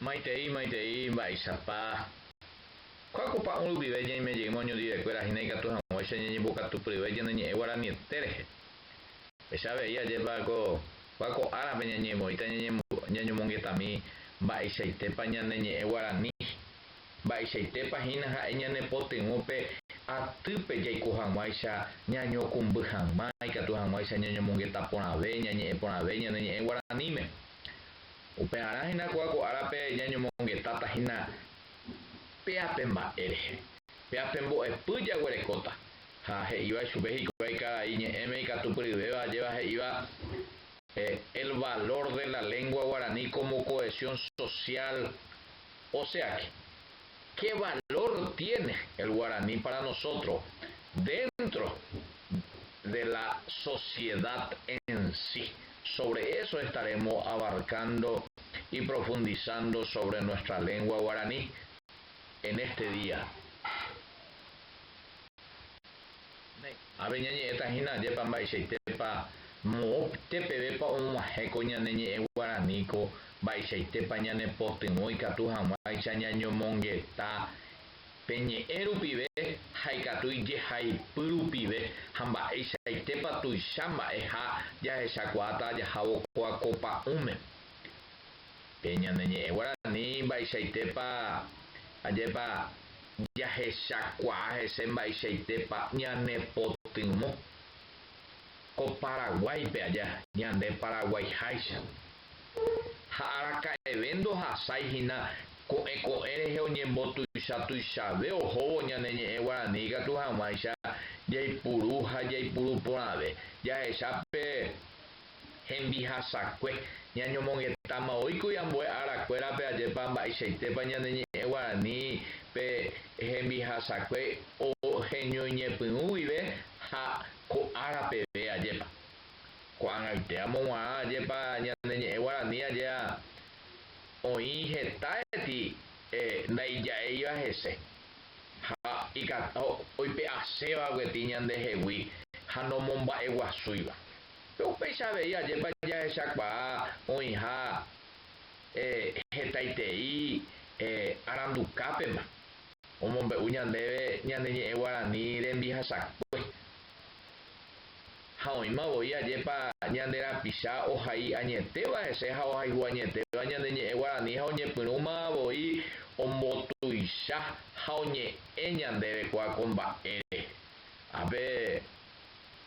Maitei, Baixapá. Quakupa un lubiveja y me llegó ño de cuera gineca tu hamocha y boca tu priveja ni guarani tereje. Esa veía lleva Paco árabe ñemo y ñaño mongetami Baixaitepa ñaneñe guarani. Baixaitepa hina ñane potengope a tupe jaiku hamaisha ñaño kumbuhan maika tu hamaisha ñaño mongeta ponave ñañe ponave ñaneñe guaranime. Upeara hina kuako arape ñaño mongeta tahina peapemba ereje. Peapembo epuya guerecota. Ja iba chubeji cueca y emeika tu priveva lleva iba el valor de la lengua guaraní como cohesión social. O sea que ¿qué valor tiene el guaraní para nosotros dentro de la sociedad en sí? Sobre eso estaremos abarcando y profundizando sobre nuestra lengua guaraní en este día. Aveñañe esta hina yepa baixaitepa mo tepebepa un majeco ñaneñe guaraníco baixaitepa ñane postingoi katu hamaicha ñaño mongeta peñe erupive haikatui je haipyrupive hamba baixaitepa tuichamba eja ya echakuata ya jabo copa ume peñaneñe guaraní baixaitepa ayepa yahe shakwa ese baixaitepa ñane potingmo ko Paraguay pe allá ñande Paraguay haisha haraka evento hasai hina ko eko ereje oñembo tuicha veo hobo ñaneñe guaraní gatu hamaisha yaipuruja yaipuru porave ya echape hembihasakue ñaño mongetama oiku yambue arakuera pe ayepa baixaitepa ñaneñe guaraní pe hembihasakue o heñoñepyuive ha ko arape ve ayepa kuan alteamo ayepa ñaneñe guaraní allá oi hetaeti ndaijae iva ha ika oipe aseva gueti ñande jegui ha no momba'e guasúiva upeicha veía ayepa ya echakua oiha hetaitei arandukápema omombe'u ñandeve ñaneñe'ẽ guaraní rembihasakue ha oimavoi ajepa ñande rapicha ohai añetéva hese ha ohayhu añetéva ñaneñe'ẽ guaraní ha oñepyrũmavoi ombotuicha ha oñe'ẽ ñandeve kuako mba'ére ape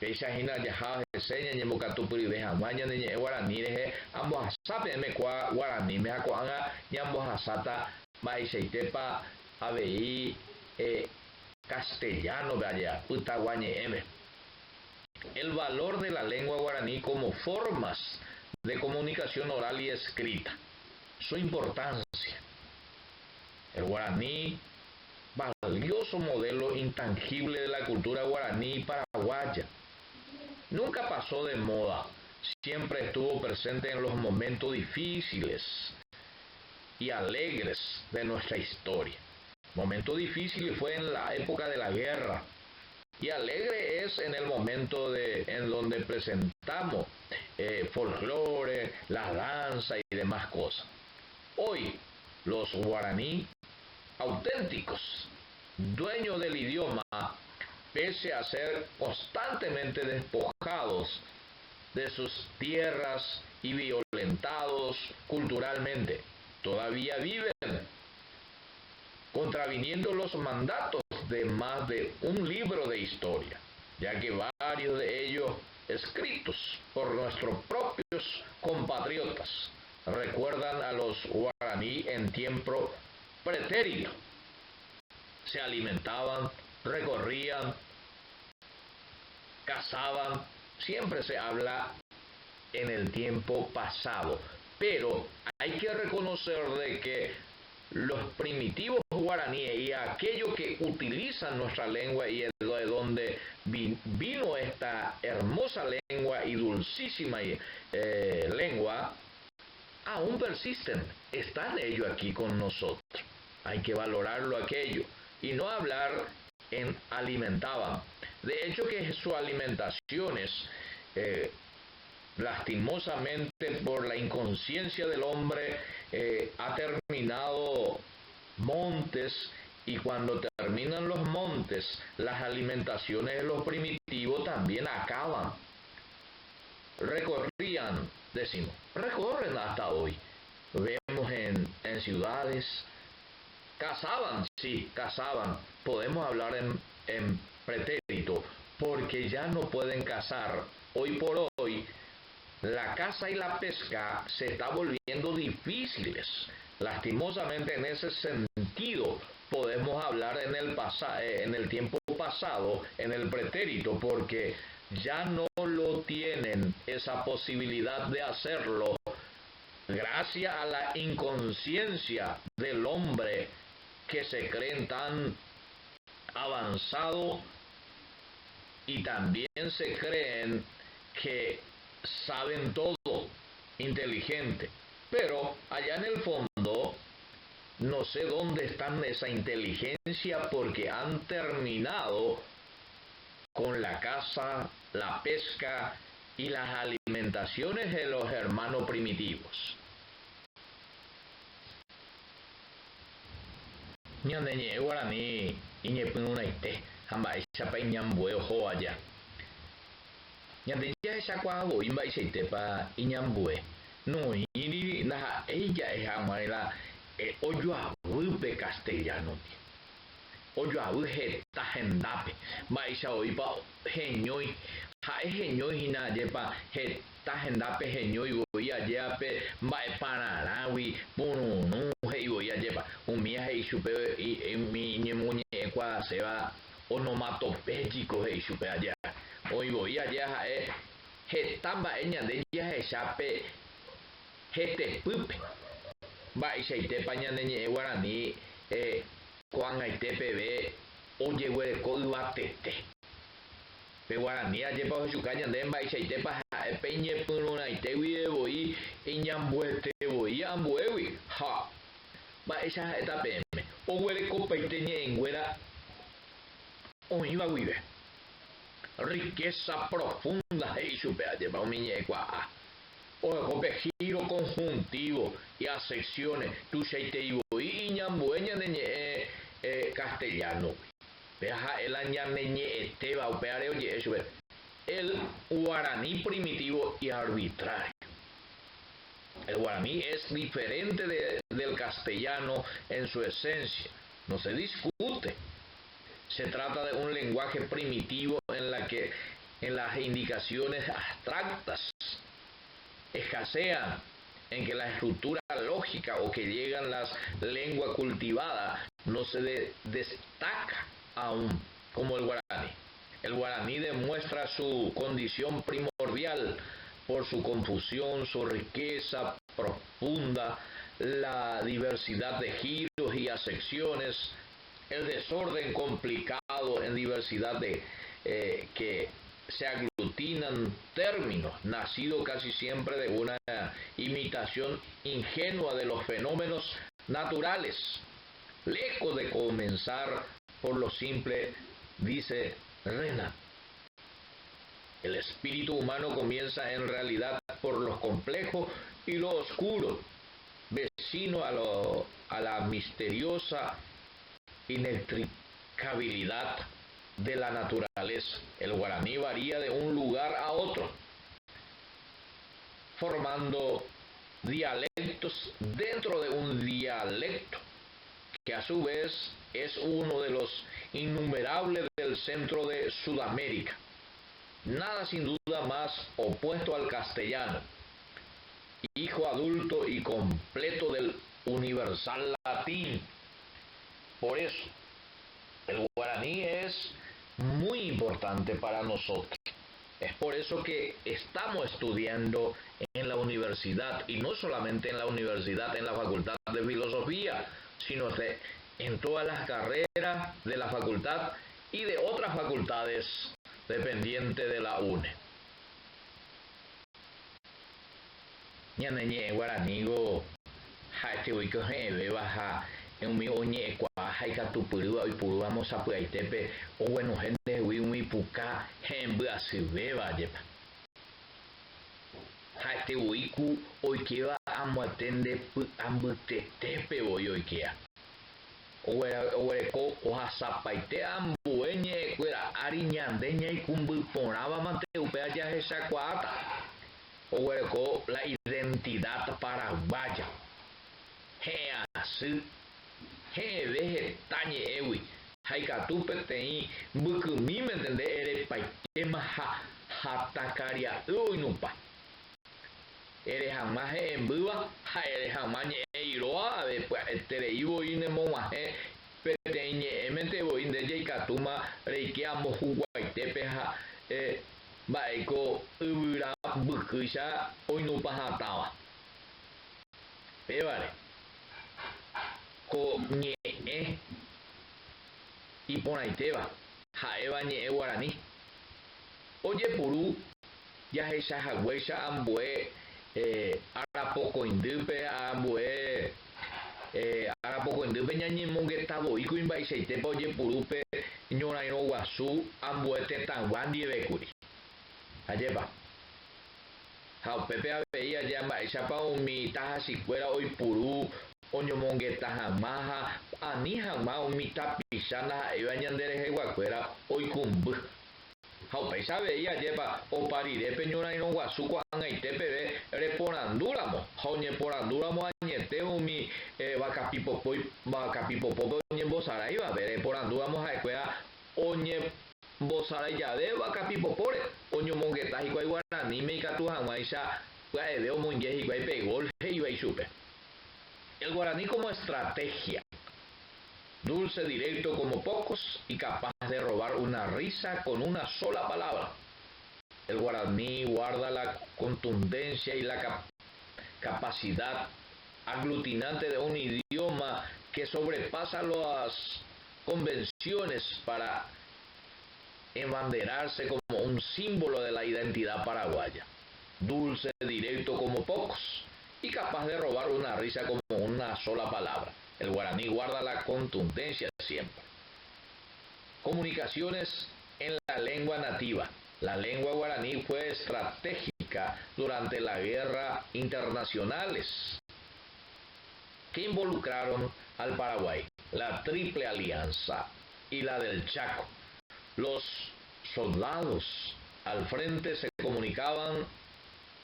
péicha hína jaha hese ñañembokatupyrive hag̃ua ñaneñe'ẽ guaraní rehe ambohasápe emekua guaraníme ha ko'ág̃a ñambohasáta mba'eichaitépa avei castellanope aja pytaguañe'ẽme. El valor de la lengua guaraní como formas de comunicación oral y escrita. Su importancia. El guaraní, valioso modelo intangible de la cultura guaraní paraguaya. Nunca pasó de moda, siempre estuvo presente en los momentos difíciles y alegres de nuestra historia. Momento difícil fue en la época de la guerra y alegre es en el momento en donde presentamos folclore, la danza y demás cosas. Hoy los guaraní auténticos, dueños del idioma, pese a ser constantemente despojados de sus tierras y violentados culturalmente, todavía viven contraviniendo los mandatos de más de un libro de historia, ya que varios de ellos escritos por nuestros propios compatriotas recuerdan a los guaraní en tiempo pretérito. Se alimentaban, recorrían, cazaban, siempre se habla en el tiempo pasado, pero hay que reconocer de que los primitivos guaraníes y aquellos que utilizan nuestra lengua y de donde vino esta hermosa lengua y dulcísima lengua, aún persisten, están ellos aquí con nosotros. Hay que valorarlo aquello y no hablar en alimentaban. De hecho que sus alimentaciones, lastimosamente por la inconsciencia del hombre, ha ha terminado montes, y cuando terminan los montes, las alimentaciones de los primitivos también acaban. Recorren hasta hoy. Vemos en ciudades, cazaban. Podemos hablar en pretérito, porque ya no pueden cazar. Hoy por hoy, la caza y la pesca se está volviendo difíciles. Lastimosamente, en ese sentido, podemos hablar en el tiempo pasado, en el pretérito, porque ya no lo tienen esa posibilidad de hacerlo gracias a la inconsciencia del hombre, que se creen tan avanzado y también se creen que saben todo, inteligente. Pero allá en el fondo, no sé dónde está esa inteligencia, porque han terminado con la caza, la pesca y las alimentaciones de los hermanos primitivos. Ñandeñe guaraní iñepyunaite hamba'i chapa iñambue oho aja. Ñandeñe echakuaavo imba'eichaitépa iñambue. Noíri naha'éi hag̃uáira ojoavýpe castellanope. Ojoavy heta hendápe. Mba'eicha oĩpa heñói. Ha'e heñóihína ajépa heta hendápe heñóivoi ajéape mba'epararãgui pururũ he'ivoi ajépa. Umi he'i chupe ñemoñe'ẽkuaaséva onomatopéyico he'i chupe ajéa. Oivoi ajéa ha'e heta mba'e ñande jahechápe hetepýpe. Mba'eichaitépa ñane ñe'ẽ Guarani ko'ag̃aite peve ojeguereko yvatete. Pe Guarani ajépa ohechuka ñande mba'eichaitépa ha'e pe iñepyrũrãitegui iñambuetevoi ambuégui. Ha mba'éicha ha'éta peẽme oguerekopaite ñe'ẽnguéra oĩva guive. Riqueza profunda he'i chupe ajépa umi ñe'ẽkuaa. Ohekope giro conjuntivo y acepciones tuichaiteivoi iñambue ñane ñe'ẽ castellano. Pe ha'e la ñane ñe'ẽtéva upévare oje'e chupe el guaraní primitivo y arbitrario. El guaraní es diferente del castellano en su esencia, no se discute. Se trata de un lenguaje primitivo en las indicaciones abstractas escasean, en que la estructura lógica o que llegan las lenguas cultivadas no se destaca aún como el guaraní. El guaraní demuestra su condición primordial por su confusión, su riqueza profunda, la diversidad de giros y acepciones, el desorden complicado en diversidad de que se aglutinan términos, nacido casi siempre de una imitación ingenua de los fenómenos naturales. Lejos de comenzar por lo simple, dice Renan, el espíritu humano comienza en realidad por lo complejo y lo oscuro, vecino a la misteriosa inextricabilidad de la naturaleza. El guaraní varía de un lugar a otro, formando dialectos dentro de un dialecto, que a su vez es uno de los innumerables del centro de Sudamérica. Nada sin duda más opuesto al castellano, hijo adulto y completo del universal latín. Por eso, el guaraní es muy importante para nosotros. Es por eso que estamos estudiando en la universidad, y no solamente en la universidad, en la Facultad de Filosofía, sino en todas las carreras de la facultad y de otras facultades dependientes de la UNE. Ñaneñe guaranígo haetevoi baja umi oñe'ẽkuaa haikatupyrýva oipurúva mosapy'aitépe oguenohẽndegui umi puka hembyasývéva ajépa. este uiku oikeva amuatende ambytetépe voi oikea. Oguereko ohasapaite ambue ñe'ẽkuéra ári ñande ñaikumbyporãva mante upe ajahechakuaáta. Oguereko la identidad paraguaya. He'asy he'ẽve heta ñe'ẽgui ha ikatu peteĩ mbykymímentende erepaitéma ha takaria'y oinúpa. Erehag̃ua he'ẽmbýva ha erehag̃ua ñe'ẽ iro'ave pya'etereivoi nemog̃uahẽ peteĩ ñe'ẽmentevoi nde jaikatúma reike ambohuguaitépe ha mba'éiko yvyra mbykýicha oinúpa hatãva. Pévare ko ñe'ẽ iporãitéva ha'éva ñe'ẽ Guarani ojepuru jahechahaguéicha ambue Arapokõindýpe ambue Arapokõindýpe ñañemongetavoi kuimba'eichaitépa ojepurúpe ñorairõ guasu ambue tetãgua ndivekuri ajépa. Ha upépe avei aja mba'éichapa umi tahachikuéra oipuru oñomongeta hag̃ua ha ani hag̃ua umi tapichána ha'éva ñandereheguakuéra oikũmby. Ha upéicha avei ajépa opa rirépe ñorairõ guasu ko'ag̃aitépeve reporandúramo ha oñeporandúramo añete umi vakapipopópe oñembosaráivape reporandúramo ha'ekuéra oñembosarai jave vakapipopóre oñomongeta hikuái Guaraníme ikatu hag̃uáicha pya'eve omoinge hikuái pegol he'ívai chupe. El guaraní como estrategia. Dulce, directo como pocos y capaz de robar una risa con una sola palabra. El guaraní guarda la contundencia y la capacidad aglutinante de un idioma que sobrepasa las convenciones para embanderarse como un símbolo de la identidad paraguaya. Dulce, directo como pocos y capaz de robar una risa como una sola palabra. El guaraní guarda la contundencia siempre. Comunicaciones en la lengua nativa. La lengua guaraní fue estratégica durante la guerra internacionales que involucraron al Paraguay, la Triple Alianza y la del Chaco. Los soldados al frente se comunicaban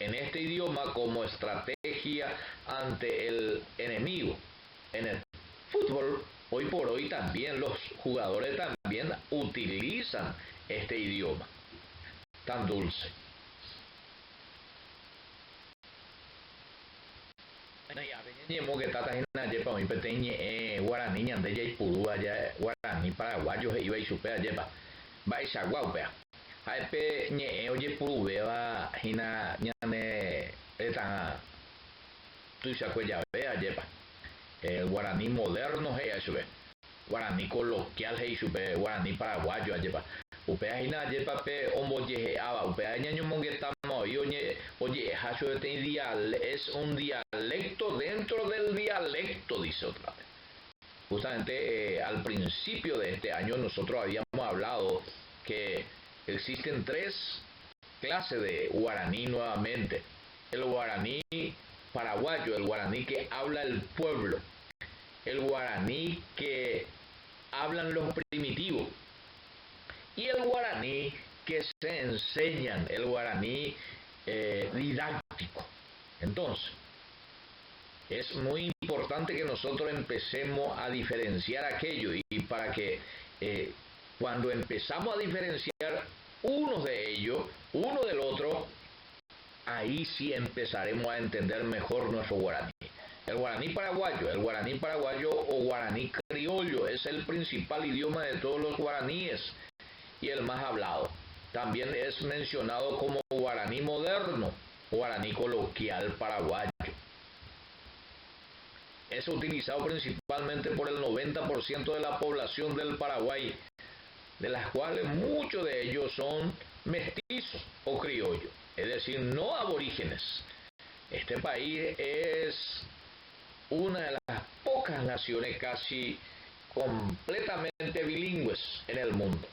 en este idioma como estrategia ante el enemigo. En el fútbol, hoy por hoy también los jugadores también utilizan este idioma tan dulce. Guaraní ñande jaipuru aja Guaraní paraguayo he'ívai chupe ajépa mba'eichaguáupea ha'épe ñe'ẽ ojepuruvéva hína ñane retã tuichakue jave ajépa. El guaraní moderno he'a chupe, guaraní coloquial he'i chupe, guaraní paraguayo ajépa. Upehína ajépape ombojehe'áva, upea ñañomongetámavoi oje'eha chupe es un dialecto dentro del dialecto, dice otra vez. Justamente al principio de este año nosotros habíamos hablado que existen 3 clases de guaraní nuevamente. El guaraní paraguayo, el guaraní que habla el pueblo, el guaraní que hablan los primitivos y el guaraní que se enseñan, el guaraní didáctico. Entonces, es muy importante que nosotros empecemos a diferenciar aquello y para que cuando empezamos a diferenciar uno de ellos, uno del otro, ahí sí empezaremos a entender mejor nuestro guaraní. El guaraní paraguayo o guaraní criollo es el principal idioma de todos los guaraníes y el más hablado. También es mencionado como guaraní moderno, guaraní coloquial paraguayo. Es utilizado principalmente por el 90% de la población del Paraguay, de las cuales muchos de ellos son mestizos o criollos, es decir, no aborígenes. Este país es una de las pocas naciones casi completamente bilingües en el mundo,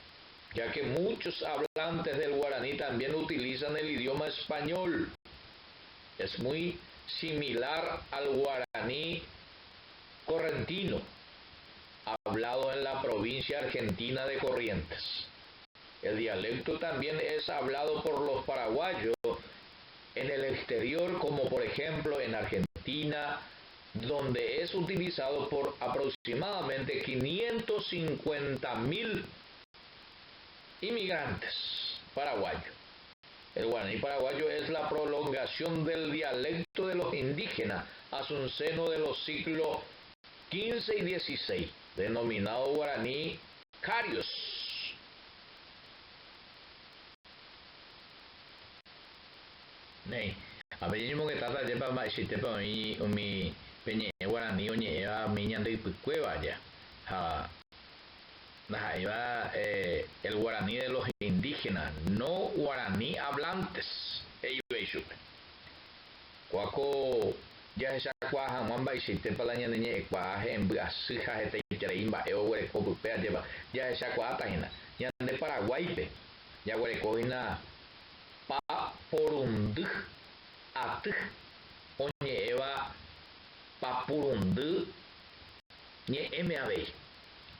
ya que muchos hablantes del guaraní también utilizan el idioma español. Es muy similar al guaraní correntino, hablado en la provincia argentina de Corrientes. El dialecto también es hablado por los paraguayos en el exterior, como por ejemplo en Argentina, donde es utilizado por aproximadamente 550.000 inmigrantes paraguayos. El guaraní paraguayo es la prolongación del dialecto de los indígenas a su seno de los siglos XV y XVI, denominado guaraní carios. A ver, yo que trata de para más si te para mi peñe guaraní oñe a mi ñande cueva ya. Ahí va el guaraní de los indígenas, no guaraní hablantes. Ey veisupe. Cuaco ya se cuaja mamba y si te para la ñande cuaje en brasija este chereimba eore copo pea lleva ya se cuata hina ñande Paraguay ya huele cojina pa porundu at oñe eva papurundu ñe MAB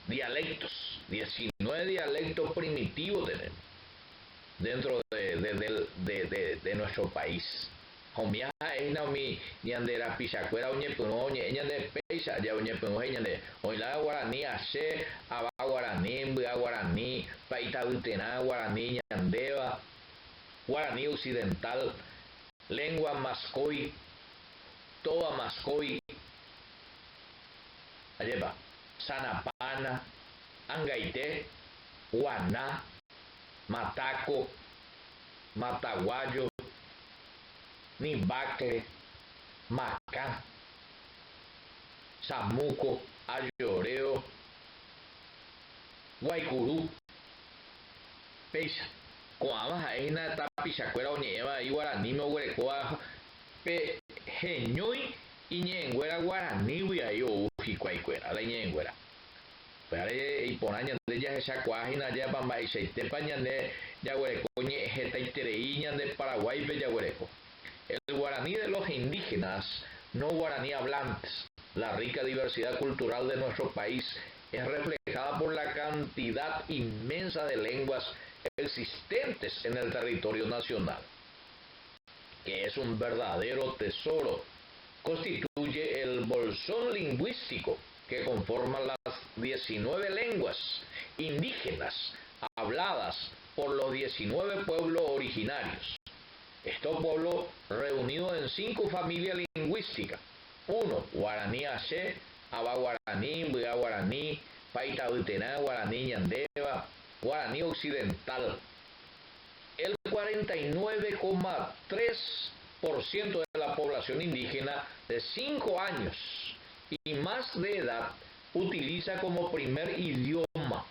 dialectos, 19 dialectos primitivos tenemos dentro de nuestro país. Homia es naomi ñandera pichacuera oñe puno oñe ñande peisa ya oñe puno ñande oila guaraní ache aba guaraní mbia guaraní paita utena guaraní ñandeva guaraní occidental, lengua mascoy, toda mascoy, allá sanapana, angaité, guaná, mataco, mataguayo, nibacle, macá, samuco, ayoreo, guaycurú, peisa. Coamas ahí na tapichacuera oñeva y guaraní me huerecoa pe geñoy y ñenguera guaraní huiayo uji cuaicuera la ñenguera pero y ponaña de ya esa cuajina ya pamba y se te pañane ya huereco ñe jeta itereíña de Paraguay pe ya huereco. El guaraní de los indígenas, no guaraní hablantes. La rica diversidad cultural de nuestro país es reflejada por la cantidad inmensa de lenguas existentes en el territorio nacional, que es un verdadero tesoro. Constituye el bolsón lingüístico que conforma las 19 lenguas indígenas habladas por los 19 pueblos originarios. Estos pueblos reunidos en 5 familias lingüísticas: 1. Guaraní Aché, Aba Guaraní, Mbia Guaraní, Paita Utená, Guaraní Ñandeva, Guaraní Occidental. El 49,3% de la población indígena de 5 años y más de edad utiliza como primer idioma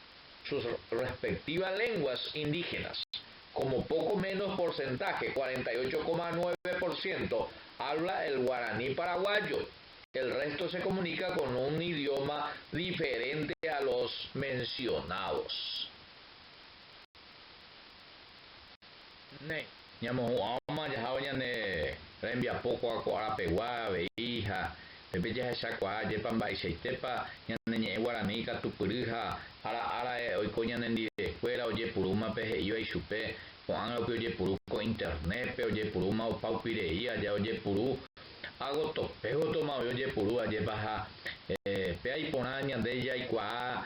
sus respectivas lenguas indígenas. Como poco menos porcentaje, 48,9%, habla el guaraní paraguayo. El resto se comunica con un idioma diferente a los mencionados. Ñamo ama ya haoña ne rembia poco a Coarapegua, Beija, Pepe ya Chacua, Yepan Baixetepa, ñane guaraní Catupurija, ara hoy coña en escuela, oye puruma peje iba y chupe, Juan oye puru con internet, pe oye puruma o paupireía, ya oye puru, hago topeo toma oye puru, aye baja, pe ahí ponaña de ella y cua,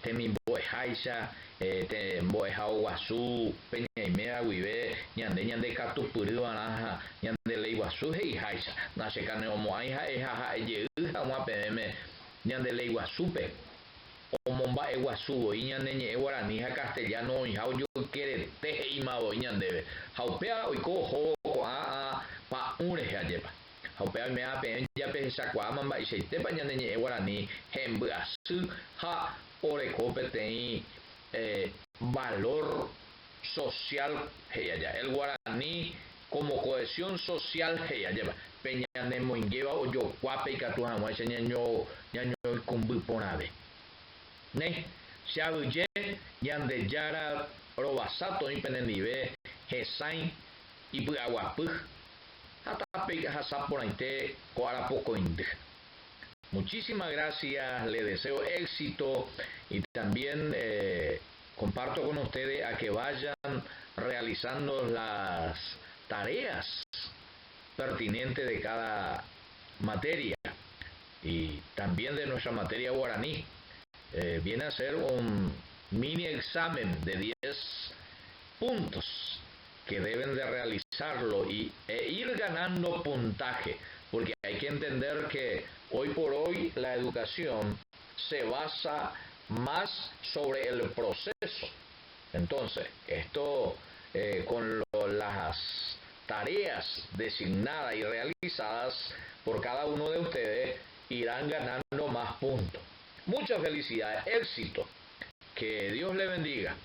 temi boejaisa, te boeja guazú, peña y mea guibe, ñande Catupuru anaja, ñande le guazú y jaisa, nace cane o moaija, eja, eja, uma pm, ñande le guazúpe. O momba eguazú y ñande guaraní castellano y how yo quiere teje y mabo y ñande haupea y cojo pa uneja lleva haupea me ape ya pe sakwa mamba y se te pa ñande guaraní hembasu ha ore copete valor social ya el guaraní como cohesión social lleva peña de moingueva o yo cuape y catuama ese ñaño cumbu ponave ne shabuye yande yara robasato y penendive hesain y aguapu Muchísimas gracias, le deseo éxito y también comparto con ustedes a que vayan realizando las tareas pertinentes de cada materia y también de nuestra materia guaraní. Viene a ser un mini examen de 10 puntos que deben de realizarlo e ir ganando puntaje, porque hay que entender que hoy por hoy la educación se basa más sobre el proceso. Entonces, esto con las tareas designadas y realizadas por cada uno de ustedes irán ganando más puntos. Muchas felicidades, éxito, que Dios le bendiga.